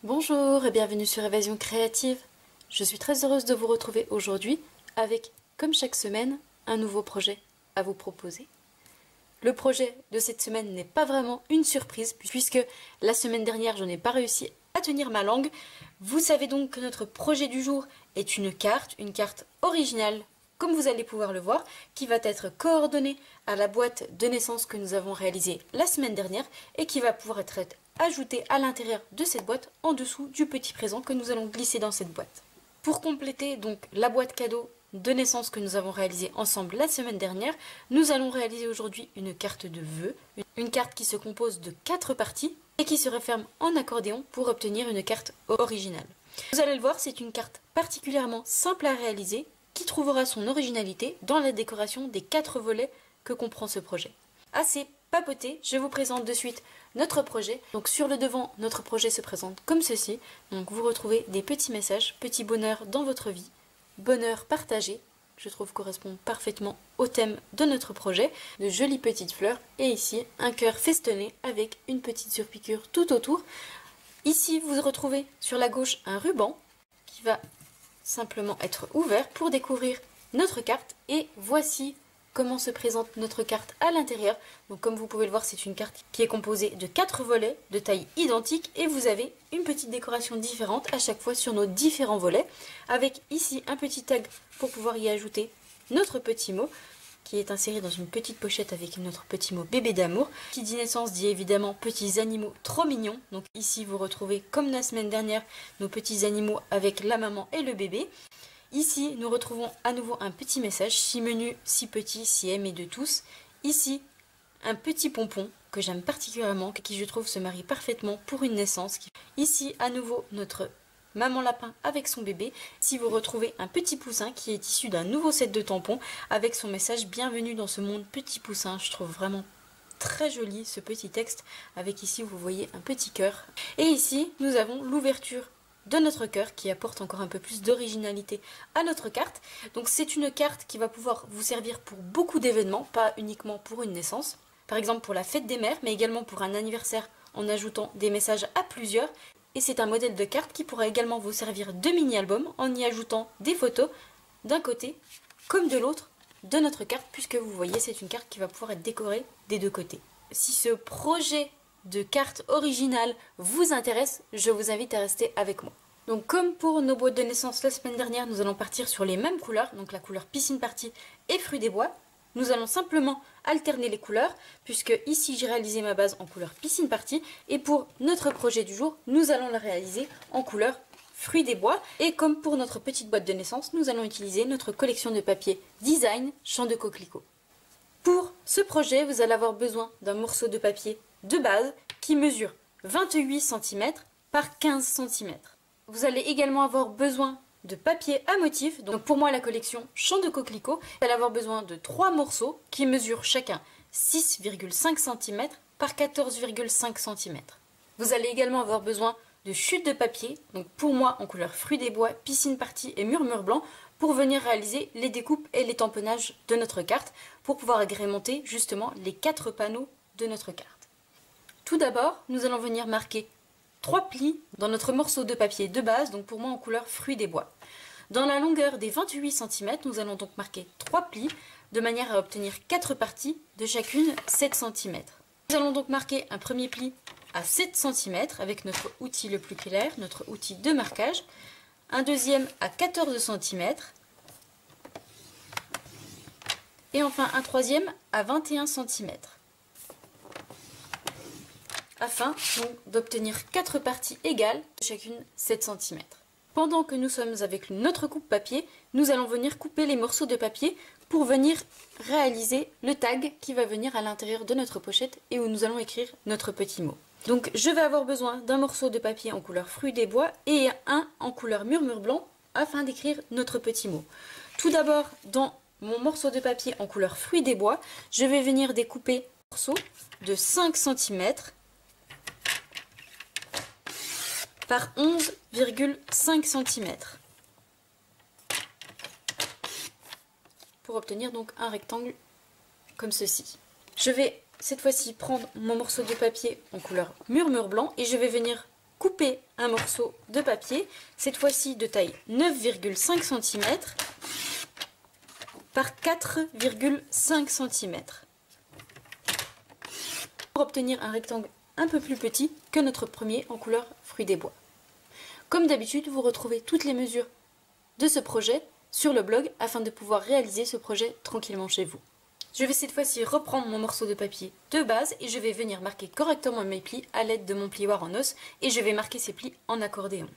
Bonjour et bienvenue sur Évasion Créative. Je suis très heureuse de vous retrouver aujourd'hui avec, comme chaque semaine, un nouveau projet à vous proposer. Le projet de cette semaine n'est pas vraiment une surprise puisque la semaine dernière je n'ai pas réussi à tenir ma langue. Vous savez donc que notre projet du jour est une carte originale, comme vous allez pouvoir le voir, qui va être coordonnée à la boîte de naissance que nous avons réalisée la semaine dernière et qui va pouvoir être ajoutée à l'intérieur de cette boîte en dessous du petit présent que nous allons glisser dans cette boîte. Pour compléter donc la boîte cadeau de naissance que nous avons réalisée ensemble la semaine dernière, nous allons réaliser aujourd'hui une carte de vœux, une carte qui se compose de 4 parties et qui se referme en accordéon pour obtenir une carte originale. Vous allez le voir, c'est une carte particulièrement simple à réaliser qui trouvera son originalité dans la décoration des 4 volets que comprend ce projet. Assez papoté, je vous présente de suite notre projet. Donc sur le devant, notre projet se présente comme ceci. Donc vous retrouvez des petits messages, petit bonheur dans votre vie, bonheur partagé, je trouve correspond parfaitement au thème de notre projet, de jolies petites fleurs et ici un cœur festonné avec une petite surpiqûre tout autour. Ici vous retrouvez sur la gauche un ruban qui va simplement être ouvert pour découvrir notre carte et voici comment se présente notre carte à l'intérieur. Donc comme vous pouvez le voir, c'est une carte qui est composée de 4 volets de taille identique et vous avez une petite décoration différente à chaque fois sur nos différents volets avec ici un petit tag pour pouvoir y ajouter notre petit mot qui est inséré dans une petite pochette avec notre petit mot bébé d'amour. Qui dit naissance dit évidemment petits animaux trop mignons. Donc ici vous retrouvez comme la semaine dernière nos petits animaux avec la maman et le bébé. Ici, nous retrouvons à nouveau un petit message, si menu, si petit, si aimé de tous. Ici, un petit pompon que j'aime particulièrement, qui je trouve se marie parfaitement pour une naissance. Ici, à nouveau, notre maman lapin avec son bébé. Ici, vous retrouvez un petit poussin qui est issu d'un nouveau set de tampons avec son message bienvenue dans ce monde petit poussin. Je trouve vraiment très joli ce petit texte avec ici, vous voyez un petit cœur. Et ici, nous avons l'ouverture de notre cœur qui apporte encore un peu plus d'originalité à notre carte. Donc c'est une carte qui va pouvoir vous servir pour beaucoup d'événements, pas uniquement pour une naissance. Par exemple pour la fête des mères, mais également pour un anniversaire en ajoutant des messages à plusieurs. Et c'est un modèle de carte qui pourra également vous servir de mini-album en y ajoutant des photos d'un côté comme de l'autre de notre carte, puisque vous voyez c'est une carte qui va pouvoir être décorée des deux côtés. Si ce projet de carte originale vous intéresse, je vous invite à rester avec moi. Donc comme pour nos boîtes de naissance la semaine dernière, nous allons partir sur les mêmes couleurs, donc la couleur piscine party et fruits des bois. Nous allons simplement alterner les couleurs, puisque ici j'ai réalisé ma base en couleur piscine party, et pour notre projet du jour, nous allons la réaliser en couleur fruits des bois. Et comme pour notre petite boîte de naissance, nous allons utiliser notre collection de papier design champ de coquelicot. Pour ce projet, vous allez avoir besoin d'un morceau de papier de base qui mesure 28 cm par 15 cm. Vous allez également avoir besoin de papier à motif. Donc pour moi la collection champ de coquelicot, vous allez avoir besoin de 3 morceaux qui mesurent chacun 6,5 cm par 14,5 cm. Vous allez également avoir besoin de chutes de papier, donc pour moi en couleur fruits des bois, piscine party et murmure blanc, pour venir réaliser les découpes et les tamponnages de notre carte, pour pouvoir agrémenter justement les 4 panneaux de notre carte. Tout d'abord, nous allons venir marquer 3 plis dans notre morceau de papier de base, donc pour moi en couleur fruits des bois. Dans la longueur des 28 cm, nous allons donc marquer 3 plis de manière à obtenir 4 parties de chacune 7 cm. Nous allons donc marquer un premier pli à 7 cm avec notre outil le plus clair, notre outil de marquage, un deuxième à 14 cm et enfin un troisième à 21 cm. Afin donc d'obtenir 4 parties égales, chacune 7 cm. Pendant que nous sommes avec notre coupe papier, nous allons venir couper les morceaux de papier pour venir réaliser le tag qui va venir à l'intérieur de notre pochette et où nous allons écrire notre petit mot. Donc je vais avoir besoin d'un morceau de papier en couleur fruits des bois et un en couleur murmure blanc afin d'écrire notre petit mot. Tout d'abord, dans mon morceau de papier en couleur fruits des bois, je vais venir découper un morceau de 5 cm par 11,5 cm pour obtenir donc un rectangle comme ceci. Je vais cette fois-ci prendre mon morceau de papier en couleur murmure blanc et je vais venir couper un morceau de papier, cette fois-ci de taille 9,5 cm par 4,5 cm pour obtenir un rectangle un peu plus petit que notre premier en couleur fruits des bois. Comme d'habitude, vous retrouvez toutes les mesures de ce projet sur le blog afin de pouvoir réaliser ce projet tranquillement chez vous. Je vais cette fois-ci reprendre mon morceau de papier de base et je vais venir marquer correctement mes plis à l'aide de mon plioir en os et je vais marquer ces plis en accordéon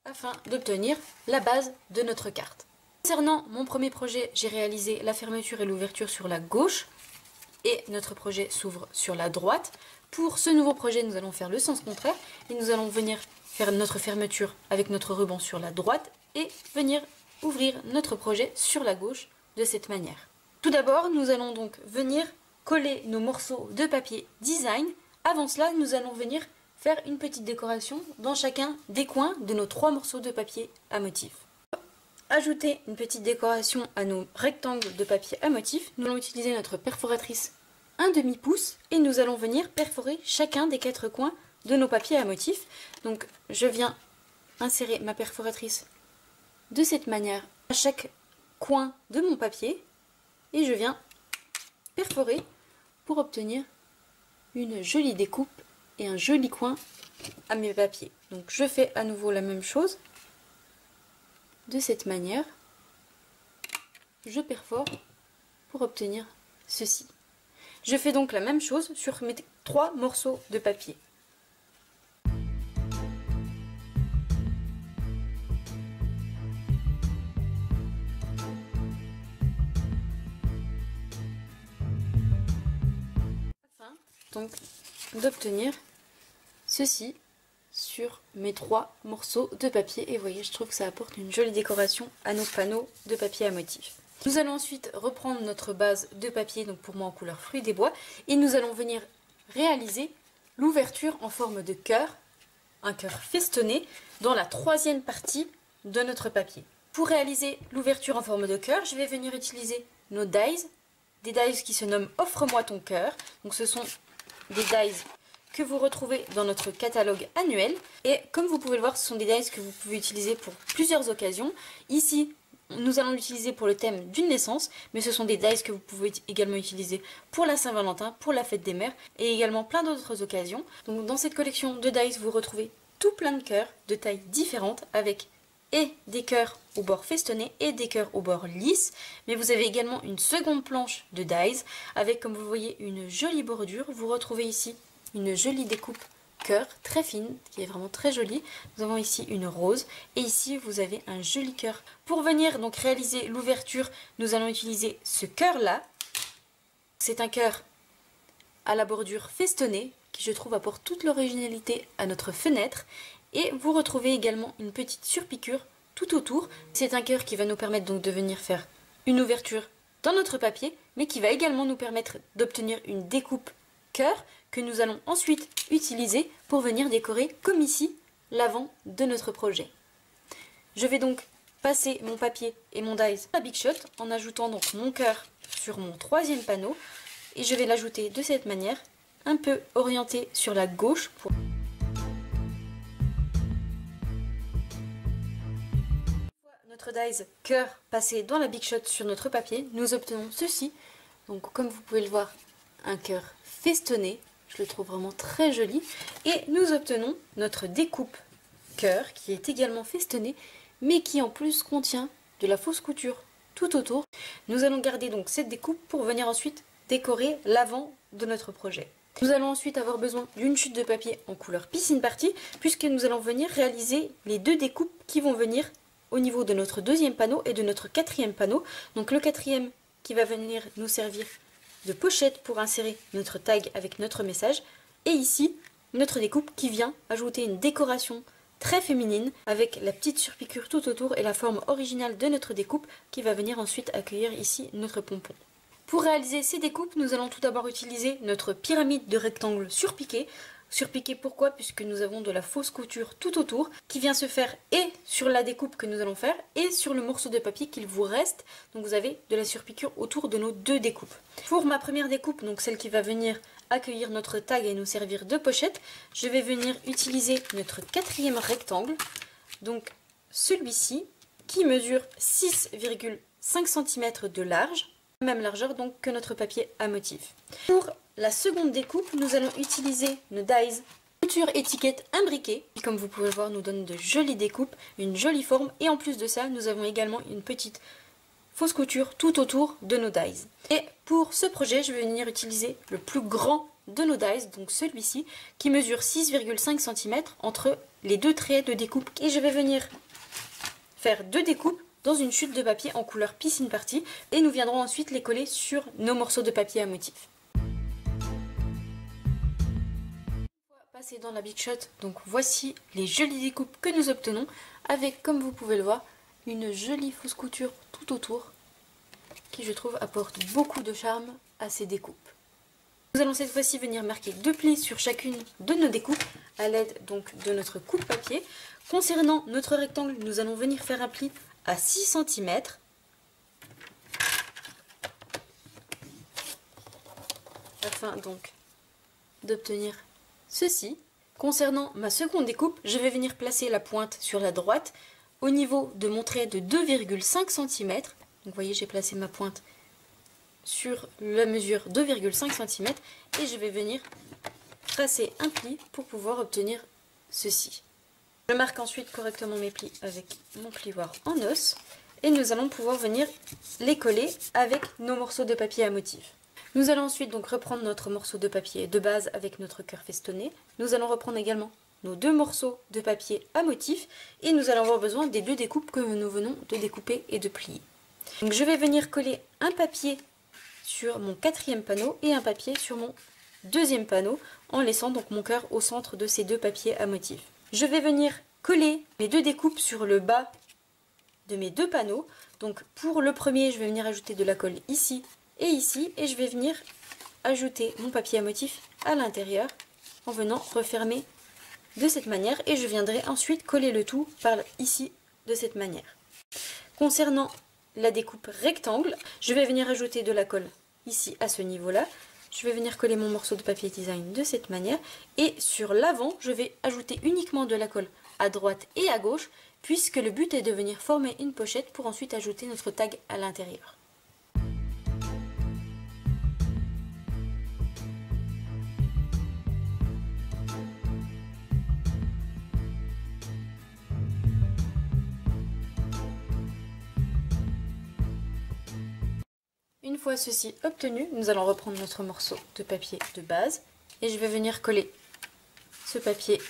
afin d'obtenir la base de notre carte. Concernant mon premier projet, j'ai réalisé la fermeture et l'ouverture sur la gauche et notre projet s'ouvre sur la droite. Pour ce nouveau projet, nous allons faire le sens contraire et nous allons venir faire notre fermeture avec notre ruban sur la droite et venir ouvrir notre projet sur la gauche de cette manière. Tout d'abord, nous allons donc venir coller nos morceaux de papier design. Avant cela, nous allons venir faire une petite décoration dans chacun des coins de nos 3 morceaux de papier à motif. Ajouter une petite décoration à nos rectangles de papier à motif, nous allons utiliser notre perforatrice 1/2 pouce et nous allons venir perforer chacun des 4 coins de nos papiers à motif. Donc je viens insérer ma perforatrice de cette manière à chaque coin de mon papier et je viens perforer pour obtenir une jolie découpe et un joli coin à mes papiers. Donc je fais à nouveau la même chose de cette manière, je perfore pour obtenir ceci. Je fais donc la même chose sur mes 3 morceaux de papier. Afin donc d'obtenir ceci sur mes 3 morceaux de papier et vous voyez, je trouve que ça apporte une jolie décoration à nos panneaux de papier à motif. Nous allons ensuite reprendre notre base de papier, donc pour moi en couleur fruits des bois, et nous allons venir réaliser l'ouverture en forme de cœur, un cœur festonné, dans la 3e partie de notre papier. Pour réaliser l'ouverture en forme de cœur, je vais venir utiliser nos dies, des dies qui se nomment Offre-moi ton cœur. Donc ce sont des dies que vous retrouvez dans notre catalogue annuel. Et comme vous pouvez le voir, ce sont des dies que vous pouvez utiliser pour plusieurs occasions. Ici, nous allons l'utiliser pour le thème d'une naissance, mais ce sont des dies que vous pouvez également utiliser pour la Saint-Valentin, pour la fête des mères et également plein d'autres occasions. Donc dans cette collection de dies, vous retrouvez tout plein de cœurs de tailles différentes avec et des cœurs au bord festonné et des cœurs au bord lisse. Mais vous avez également une seconde planche de dies avec, comme vous voyez, une jolie bordure. Vous retrouvez ici une jolie découpe cœur très fine qui est vraiment très jolie. Nous avons ici une rose et ici vous avez un joli cœur. Pour venir donc réaliser l'ouverture, nous allons utiliser ce cœur là. C'est un cœur à la bordure festonnée qui, je trouve, apporte toute l'originalité à notre fenêtre. Et vous retrouvez également une petite surpiqûre tout autour. C'est un cœur qui va nous permettre donc de venir faire une ouverture dans notre papier, mais qui va également nous permettre d'obtenir une découpe cœur que nous allons ensuite utiliser pour venir décorer, comme ici, l'avant de notre projet. Je vais donc passer mon papier et mon dies à Big Shot en ajoutant donc mon cœur sur mon 3e panneau et je vais l'ajouter de cette manière, un peu orienté sur la gauche. Pour notre dies cœur passé dans la Big Shot sur notre papier, nous obtenons ceci. Donc comme vous pouvez le voir, un cœur festonné, je le trouve vraiment très joli. Et nous obtenons notre découpe cœur qui est également festonnée, mais qui en plus contient de la fausse couture tout autour. Nous allons garder donc cette découpe pour venir ensuite décorer l'avant de notre projet. Nous allons ensuite avoir besoin d'une chute de papier en couleur piscine party, puisque nous allons venir réaliser les 2 découpes qui vont venir au niveau de notre 2e panneau et de notre 4e panneau. Donc le 4e qui va venir nous servir de pochette pour insérer notre tag avec notre message. Et ici, notre découpe qui vient ajouter une décoration très féminine avec la petite surpiqûre tout autour et la forme originale de notre découpe qui va venir ensuite accueillir ici notre pompon. Pour réaliser ces découpes, nous allons tout d'abord utiliser notre pyramide de rectangles surpiqués Surpiqué pourquoi? Puisque nous avons de la fausse couture tout autour qui vient se faire et sur la découpe que nous allons faire et sur le morceau de papier qu'il vous reste. Donc vous avez de la surpiqûre autour de nos deux découpes. Pour ma première découpe, donc celle qui va venir accueillir notre tag et nous servir de pochette, je vais venir utiliser notre quatrième rectangle, donc celui-ci qui mesure 6,5 cm de large, même largeur donc que notre papier à motif. Pour la seconde découpe, nous allons utiliser nos dies couture étiquette imbriquée, qui comme vous pouvez le voir nous donne de jolies découpes, une jolie forme, et en plus de ça nous avons également une petite fausse couture tout autour de nos dies. Et pour ce projet, je vais venir utiliser le plus grand de nos dies, donc celui-ci, qui mesure 6,5 cm entre les deux traits de découpe. Et je vais venir faire deux découpes dans une chute de papier en couleur piscine party, et nous viendrons ensuite les coller sur nos morceaux de papier à motif. Passé dans la Big Shot, donc voici les jolies découpes que nous obtenons, avec, comme vous pouvez le voir, une jolie fausse couture tout autour, qui je trouve apporte beaucoup de charme à ces découpes. Nous allons cette fois-ci venir marquer deux plis sur chacune de nos découpes, à l'aide donc de notre coupe papier. Concernant notre rectangle, nous allons venir faire un pli à 6 cm, afin donc d'obtenir ceci. Concernant ma seconde découpe, je vais venir placer la pointe sur la droite au niveau de mon trait de 2,5 cm. Donc vous voyez, j'ai placé ma pointe sur la mesure 2,5 cm et je vais venir tracer un pli pour pouvoir obtenir ceci. Je marque ensuite correctement mes plis avec mon plioir en os et nous allons pouvoir venir les coller avec nos morceaux de papier à motif. Nous allons ensuite donc reprendre notre morceau de papier de base avec notre cœur festonné. Nous allons reprendre également nos deux morceaux de papier à motif et nous allons avoir besoin des deux découpes que nous venons de découper et de plier. Donc je vais venir coller un papier sur mon quatrième panneau et un papier sur mon deuxième panneau en laissant donc mon cœur au centre de ces deux papiers à motif. Je vais venir coller mes deux découpes sur le bas de mes deux panneaux. Donc pour le premier, je vais venir ajouter de la colle ici et je vais venir ajouter mon papier à motif à l'intérieur en venant refermer de cette manière et je viendrai ensuite coller le tout par ici de cette manière. Concernant la découpe rectangle, je vais venir ajouter de la colle ici à ce niveau-là. Je vais venir coller mon morceau de papier design de cette manière et sur l'avant, je vais ajouter uniquement de la colle à droite et à gauche puisque le but est de venir former une pochette pour ensuite ajouter notre tag à l'intérieur. Une fois ceci obtenu, nous allons reprendre notre morceau de papier de base et je vais venir coller ce papier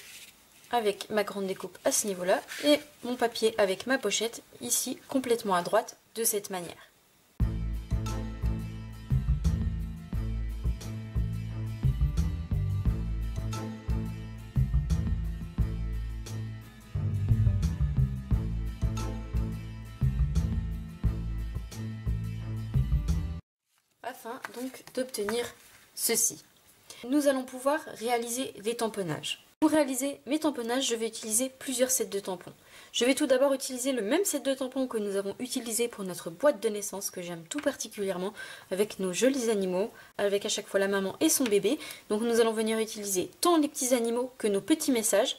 avec ma grande découpe à ce niveau-là et mon papier avec ma pochette ici complètement à droite de cette manière. Afin donc d'obtenir ceci. Nous allons pouvoir réaliser des tamponnages. Pour réaliser mes tamponnages, je vais utiliser plusieurs sets de tampons. Je vais tout d'abord utiliser le même set de tampons que nous avons utilisé pour notre boîte de naissance, que j'aime tout particulièrement, avec nos jolis animaux, avec à chaque fois la maman et son bébé. Donc nous allons venir utiliser tant les petits animaux que nos petits messages.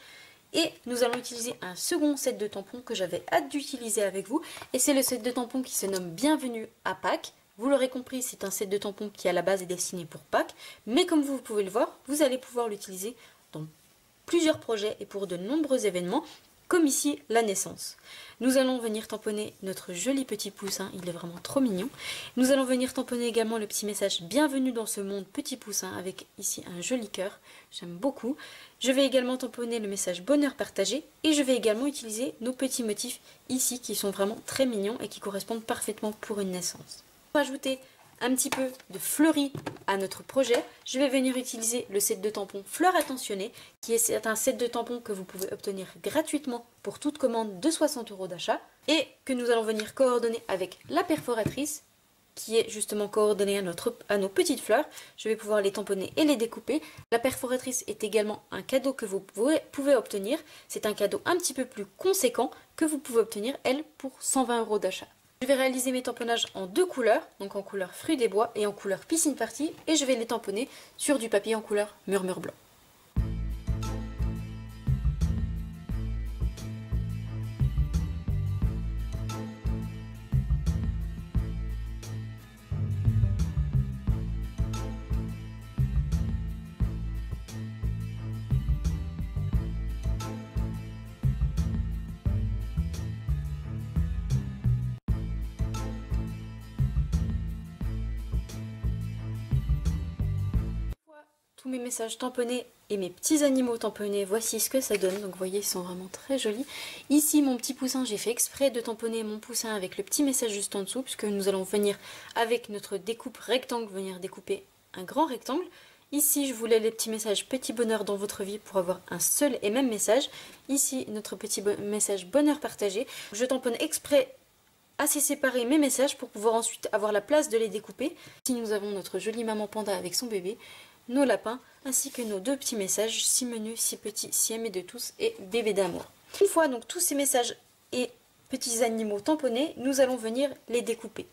Et nous allons utiliser un second set de tampons que j'avais hâte d'utiliser avec vous. Et c'est le set de tampons qui se nomme Bienvenue à Pâques. Vous l'aurez compris, c'est un set de tampons qui à la base est destiné pour Pâques, mais comme vous pouvez le voir, vous allez pouvoir l'utiliser dans plusieurs projets et pour de nombreux événements, comme ici la naissance. Nous allons venir tamponner notre joli petit poussin, il est vraiment trop mignon. Nous allons venir tamponner également le petit message Bienvenue dans ce monde petit poussin avec ici un joli cœur, j'aime beaucoup. Je vais également tamponner le message Bonheur partagé et je vais également utiliser nos petits motifs ici qui sont vraiment très mignons et qui correspondent parfaitement pour une naissance. Pour ajouter un petit peu de fleuris à notre projet, je vais venir utiliser le set de tampons Fleurs attentionnées, qui est un set de tampons que vous pouvez obtenir gratuitement pour toute commande de 60 € d'achat, et que nous allons venir coordonner avec la perforatrice qui est justement coordonnée à nos petites fleurs. Je vais pouvoir les tamponner et les découper. La perforatrice est également un cadeau que vous pouvez obtenir. C'est un cadeau un petit peu plus conséquent que vous pouvez obtenir, elle, pour 120 € d'achat. Je vais réaliser mes tamponnages en deux couleurs, donc en couleur fruits des bois et en couleur piscine party, et je vais les tamponner sur du papier en couleur murmure blanc. Tous mes messages tamponnés et mes petits animaux tamponnés, voici ce que ça donne. Donc vous voyez, ils sont vraiment très jolis. Ici, mon petit poussin, j'ai fait exprès de tamponner mon poussin avec le petit message juste en dessous, puisque nous allons venir, avec notre découpe rectangle, venir découper un grand rectangle. Ici, je voulais les petits messages petit bonheur dans votre vie pour avoir un seul et même message. Ici, notre petit message bonheur partagé. Je tamponne exprès assez séparer mes messages pour pouvoir ensuite avoir la place de les découper. Ici, nous avons notre jolie maman panda avec son bébé, nos lapins, ainsi que nos deux petits messages, si menus, si petits, si aimés de tous et bébé d'amour. Une fois donc tous ces messages et petits animaux tamponnés, nous allons venir les découper.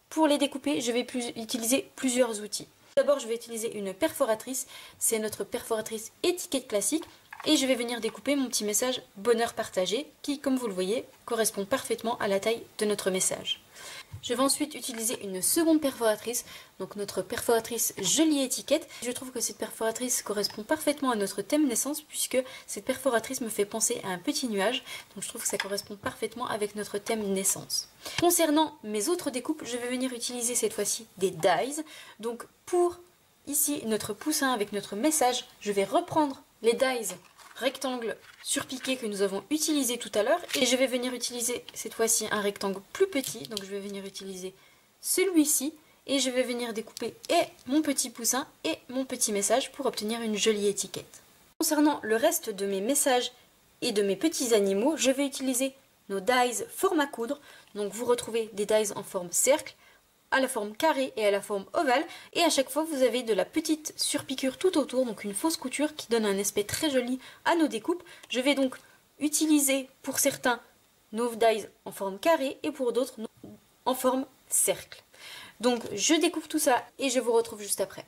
Pour les découper, je vais utiliser plusieurs outils. D'abord, je vais utiliser une perforatrice, c'est notre perforatrice étiquette classique, et je vais venir découper mon petit message bonheur partagé, qui, comme vous le voyez, correspond parfaitement à la taille de notre message. Je vais ensuite utiliser une seconde perforatrice, donc notre perforatrice jolie étiquette. Je trouve que cette perforatrice correspond parfaitement à notre thème naissance, puisque cette perforatrice me fait penser à un petit nuage, donc je trouve que ça correspond parfaitement avec notre thème naissance. Concernant mes autres découpes, je vais venir utiliser cette fois-ci des dies. Donc pour ici notre poussin avec notre message, je vais reprendre les dies rectangle surpiqué que nous avons utilisé tout à l'heure, et je vais venir utiliser cette fois-ci un rectangle plus petit, donc je vais venir utiliser celui-ci et je vais venir découper et mon petit poussin et mon petit message pour obtenir une jolie étiquette. Concernant le reste de mes messages et de mes petits animaux, je vais utiliser nos dies forme à coudre, donc vous retrouvez des dies en forme cercle, à la forme carrée et à la forme ovale, et à chaque fois vous avez de la petite surpiqûre tout autour, donc une fausse couture qui donne un aspect très joli à nos découpes. Je vais donc utiliser pour certains nos dies en forme carrée et pour d'autres en forme cercle. Donc je découpe tout ça et je vous retrouve juste après.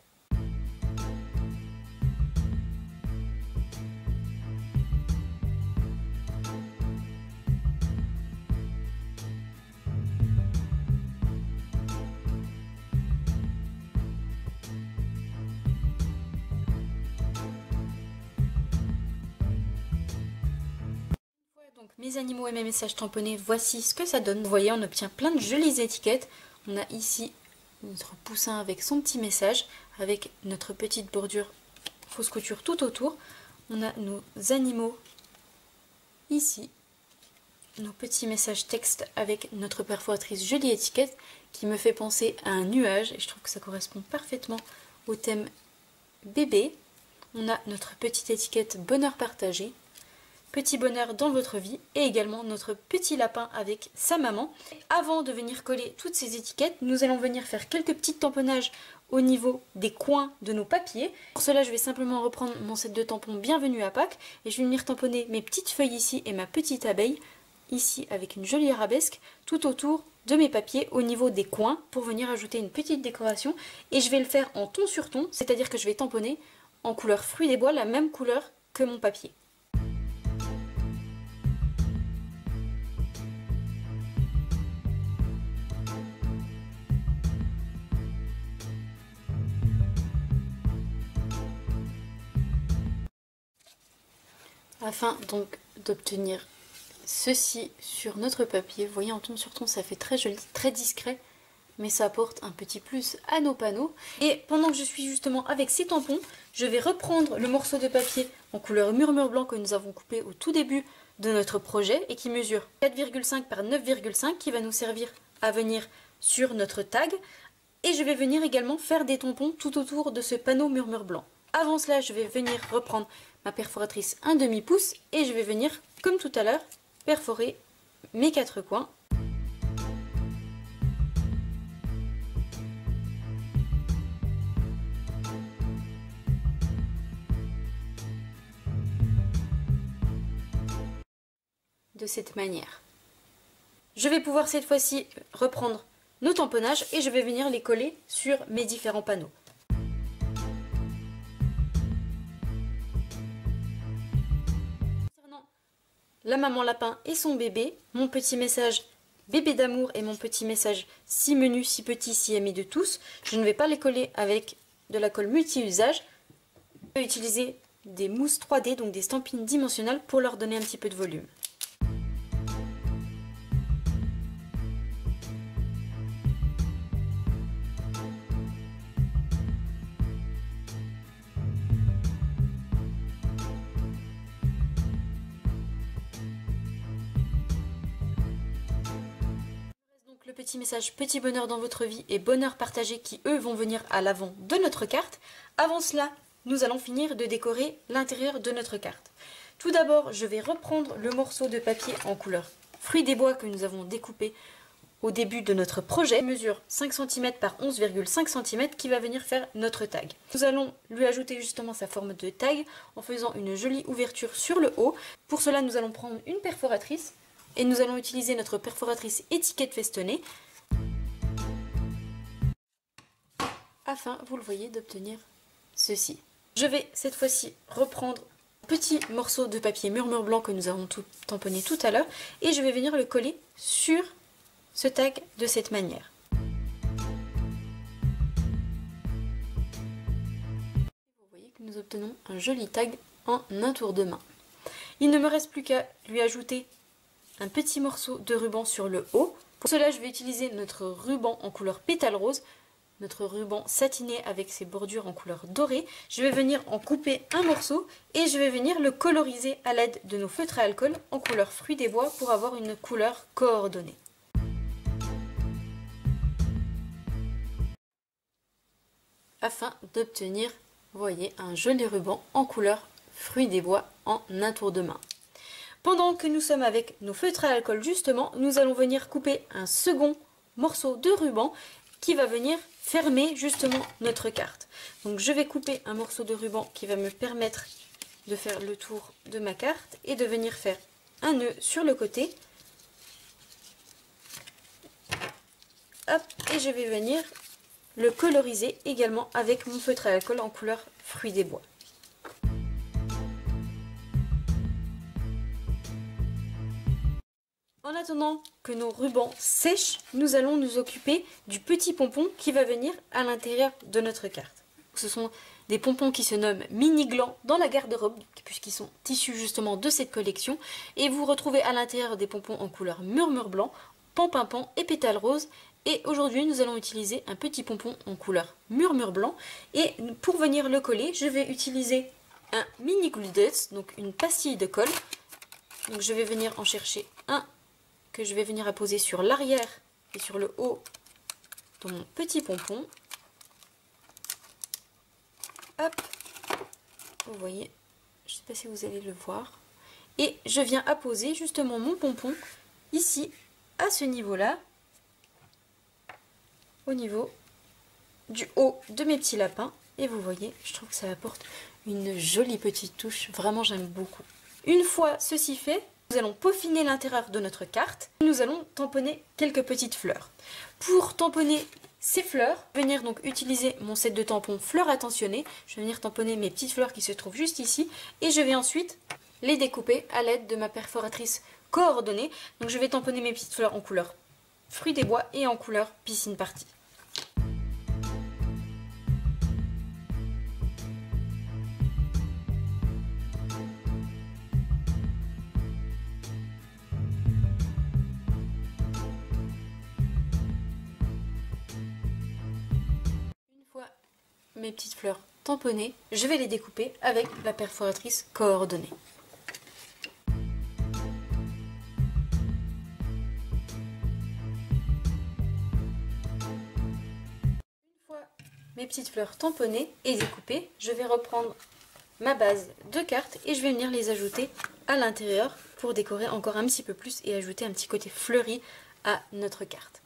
Donc mes animaux et mes messages tamponnés, voici ce que ça donne. Vous voyez, on obtient plein de jolies étiquettes. On a ici notre poussin avec son petit message, avec notre petite bordure fausse couture tout autour. On a nos animaux ici, nos petits messages texte avec notre perforatrice jolie étiquette qui me fait penser à un nuage, et je trouve que ça correspond parfaitement au thème bébé. On a notre petite étiquette bonheur partagé, petit bonheur dans votre vie, et également notre petit lapin avec sa maman. Avant de venir coller toutes ces étiquettes, nous allons venir faire quelques petits tamponnages au niveau des coins de nos papiers. Pour cela, je vais simplement reprendre mon set de tampons Bienvenue à Pâques, et je vais venir tamponner mes petites feuilles ici et ma petite abeille ici avec une jolie arabesque tout autour de mes papiers au niveau des coins pour venir ajouter une petite décoration. Et je vais le faire en ton sur ton, c'est-à-dire que je vais tamponner en couleur fruits des bois, la même couleur que mon papier. Afin donc d'obtenir ceci sur notre papier, vous voyez, en ton sur ton, ça fait très joli, très discret, mais ça apporte un petit plus à nos panneaux. Et pendant que je suis justement avec ces tampons, je vais reprendre le morceau de papier en couleur murmure blanc que nous avons coupé au tout début de notre projet et qui mesure 4,5 par 9,5, qui va nous servir à venir sur notre tag. Et je vais venir également faire des tampons tout autour de ce panneau murmure blanc. Avant cela, je vais venir reprendre ma perforatrice 1/2 pouce et je vais venir, comme tout à l'heure, perforer mes 4 coins. de cette manière. Je vais pouvoir cette fois-ci reprendre nos tamponnages et je vais venir les coller sur mes différents panneaux. Concernant la maman lapin et son bébé, mon petit message bébé d'amour et mon petit message si menu, si petit, si aimé de tous, je ne vais pas les coller avec de la colle multi-usage. Je vais utiliser des mousses 3D, donc des stampines dimensionnelles pour leur donner un petit peu de volume. Le petit message petit bonheur dans votre vie et bonheur partagé qui eux vont venir à l'avant de notre carte. Avant cela, nous allons finir de décorer l'intérieur de notre carte. Tout d'abord, je vais reprendre le morceau de papier en couleur fruits des bois que nous avons découpé au début de notre projet. Il mesure 5 cm par 11,5 cm qui va venir faire notre tag. Nous allons lui ajouter justement sa forme de tag en faisant une jolie ouverture sur le haut. Pour cela, nous allons prendre une perforatrice. Et nous allons utiliser notre perforatrice étiquette festonnée afin, vous le voyez, d'obtenir ceci. Je vais cette fois-ci reprendre un petit morceau de papier murmure blanc que nous avons tout tamponné tout à l'heure et je vais venir le coller sur ce tag de cette manière. Vous voyez que nous obtenons un joli tag en un tour de main. Il ne me reste plus qu'à lui ajouter un petit morceau de ruban sur le haut. Pour cela, je vais utiliser notre ruban en couleur pétale rose, notre ruban satiné avec ses bordures en couleur dorée. Je vais venir en couper un morceau et je vais venir le coloriser à l'aide de nos feutres à alcool en couleur fruits des bois pour avoir une couleur coordonnée. Afin d'obtenir, vous voyez, un joli ruban en couleur fruits des bois en un tour de main. Pendant que nous sommes avec nos feutres à alcool justement, nous allons venir couper un second morceau de ruban qui va venir fermer justement notre carte. Donc je vais couper un morceau de ruban qui va me permettre de faire le tour de ma carte et de venir faire un nœud sur le côté. Hop, et je vais venir le coloriser également avec mon feutre à alcool en couleur fruits des bois. En attendant que nos rubans sèchent, nous allons nous occuper du petit pompon qui va venir à l'intérieur de notre carte. Ce sont des pompons qui se nomment mini glands dans la garde-robe, puisqu'ils sont issus justement de cette collection. Et vous retrouvez à l'intérieur des pompons en couleur murmure blanc, pampimpant et pétale rose. Et aujourd'hui, nous allons utiliser un petit pompon en couleur murmure blanc. Et pour venir le coller, je vais utiliser un mini glue dots, donc une pastille de colle. Donc je vais venir en chercher un que je vais venir apposer sur l'arrière et sur le haut de mon petit pompon. Hop, vous voyez, je ne sais pas si vous allez le voir. Et je viens apposer justement mon pompon ici, à ce niveau-là, au niveau du haut de mes petits lapins. Et vous voyez, je trouve que ça apporte une jolie petite touche. Vraiment, j'aime beaucoup. Une fois ceci fait, nous allons peaufiner l'intérieur de notre carte. Nous allons tamponner quelques petites fleurs. Pour tamponner ces fleurs, je vais venir donc utiliser mon set de tampons fleurs attentionnées. Je vais venir tamponner mes petites fleurs qui se trouvent juste ici. Et je vais ensuite les découper à l'aide de ma perforatrice coordonnée. Donc je vais tamponner mes petites fleurs en couleur fruits des bois et en couleur piscine party. Mes petites fleurs tamponnées, je vais les découper avec la perforatrice coordonnée. Une fois mes petites fleurs tamponnées et découpées, je vais reprendre ma base de cartes et je vais venir les ajouter à l'intérieur pour décorer encore un petit peu plus et ajouter un petit côté fleuri à notre carte.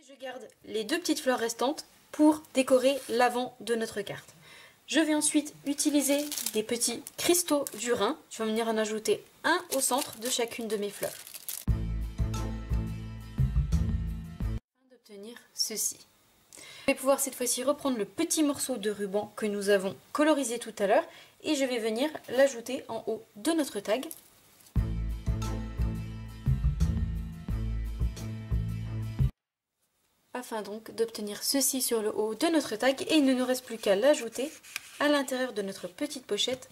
Je garde les deux petites fleurs restantes pour décorer l'avant de notre carte. Je vais ensuite utiliser des petits cristaux du Rhin. Je vais venir en ajouter un au centre de chacune de mes fleurs. Afin d'obtenir ceci. Je vais pouvoir cette fois-ci reprendre le petit morceau de ruban que nous avons colorisé tout à l'heure et je vais venir l'ajouter en haut de notre tag. Afin donc d'obtenir ceci sur le haut de notre tag et il ne nous reste plus qu'à l'ajouter à l'intérieur de notre petite pochette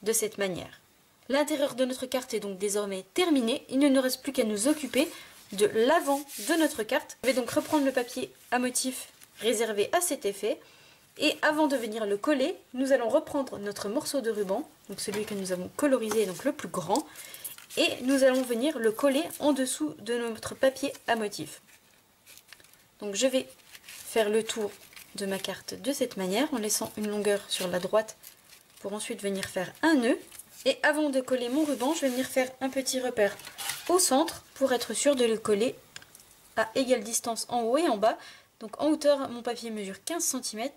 de cette manière. L'intérieur de notre carte est donc désormais terminé, il ne nous reste plus qu'à nous occuper de l'avant de notre carte. Je vais donc reprendre le papier à motif réservé à cet effet et avant de venir le coller, nous allons reprendre notre morceau de ruban, donc celui que nous avons colorisé, donc le plus grand, et nous allons venir le coller en dessous de notre papier à motif. Donc je vais faire le tour de ma carte de cette manière en laissant une longueur sur la droite pour ensuite venir faire un nœud. Et avant de coller mon ruban, je vais venir faire un petit repère au centre pour être sûr de le coller à égale distance en haut et en bas. Donc en hauteur, mon papier mesure 15 cm.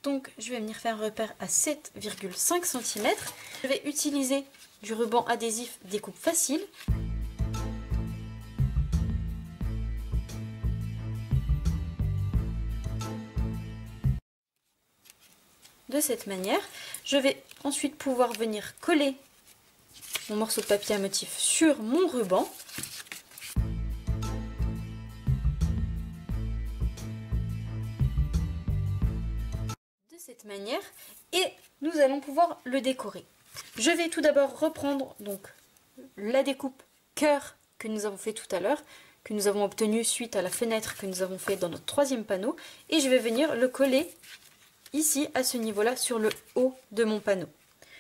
Donc je vais venir faire un repère à 7,5 cm. Je vais utiliser du ruban adhésif découpe facile. De cette manière, je vais ensuite pouvoir venir coller mon morceau de papier à motif sur mon ruban. De cette manière, et nous allons pouvoir le décorer. Je vais tout d'abord reprendre donc la découpe cœur que nous avons fait tout à l'heure, que nous avons obtenue suite à la fenêtre que nous avons fait dans notre troisième panneau, et je vais venir le coller ici à ce niveau là sur le haut de mon panneau.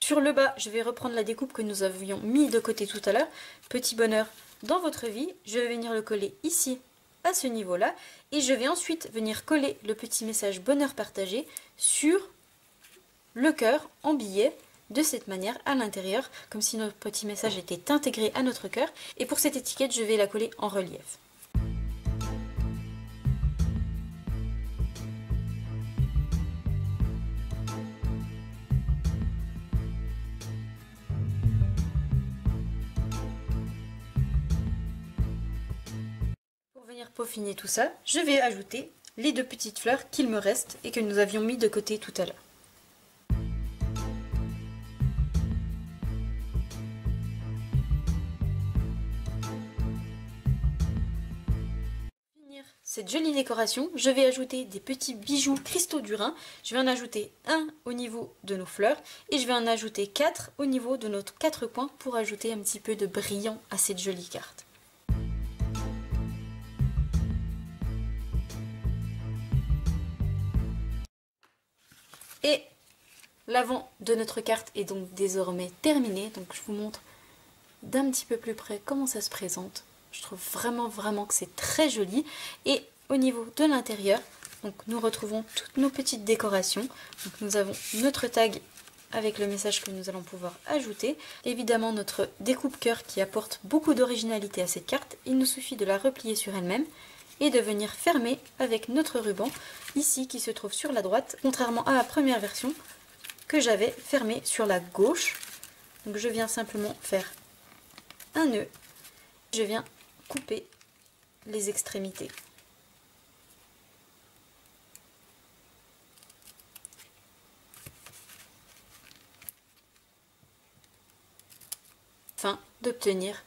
Sur le bas, je vais reprendre la découpe que nous avions mis de côté tout à l'heure. Petit bonheur dans votre vie, je vais venir le coller ici à ce niveau là et je vais ensuite venir coller le petit message bonheur partagé sur le cœur en billet de cette manière à l'intérieur, comme si notre petit message était intégré à notre cœur. Et pour cette étiquette, je vais la coller en relief. Venir peaufiner tout ça, je vais ajouter les deux petites fleurs qu'il me reste et que nous avions mis de côté tout à l'heure. Pour finir cette jolie décoration, je vais ajouter des petits bijoux cristaux du Rhin. Je vais en ajouter un au niveau de nos fleurs et je vais en ajouter 4 au niveau de nos 4 coins pour ajouter un petit peu de brillant à cette jolie carte. Et l'avant de notre carte est donc désormais terminé. Donc je vous montre d'un petit peu plus près comment ça se présente. Je trouve vraiment que c'est très joli. Et au niveau de l'intérieur, donc nous retrouvons toutes nos petites décorations. Donc nous avons notre tag avec le message que nous allons pouvoir ajouter. Évidemment notre découpe cœur qui apporte beaucoup d'originalité à cette carte. Il nous suffit de la replier sur elle-même et de venir fermer avec notre ruban ici qui se trouve sur la droite, contrairement à la première version que j'avais fermée sur la gauche. Donc je viens simplement faire un nœud, je viens couper les extrémités. Afin d'obtenir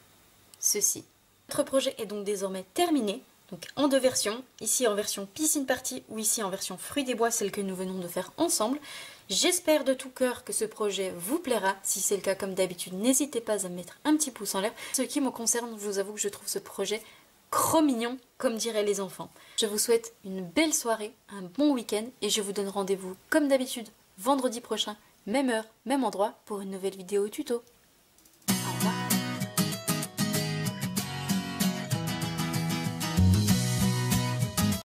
ceci. Notre projet est donc désormais terminé. Donc en deux versions, ici en version piscine party ou ici en version fruits des bois, celle que nous venons de faire ensemble. J'espère de tout cœur que ce projet vous plaira. Si c'est le cas, comme d'habitude, n'hésitez pas à me mettre un petit pouce en l'air. Ce qui me concerne, je vous avoue que je trouve ce projet trop mignon, comme diraient les enfants. Je vous souhaite une belle soirée, un bon week-end et je vous donne rendez-vous comme d'habitude vendredi prochain, même heure, même endroit pour une nouvelle vidéo tuto.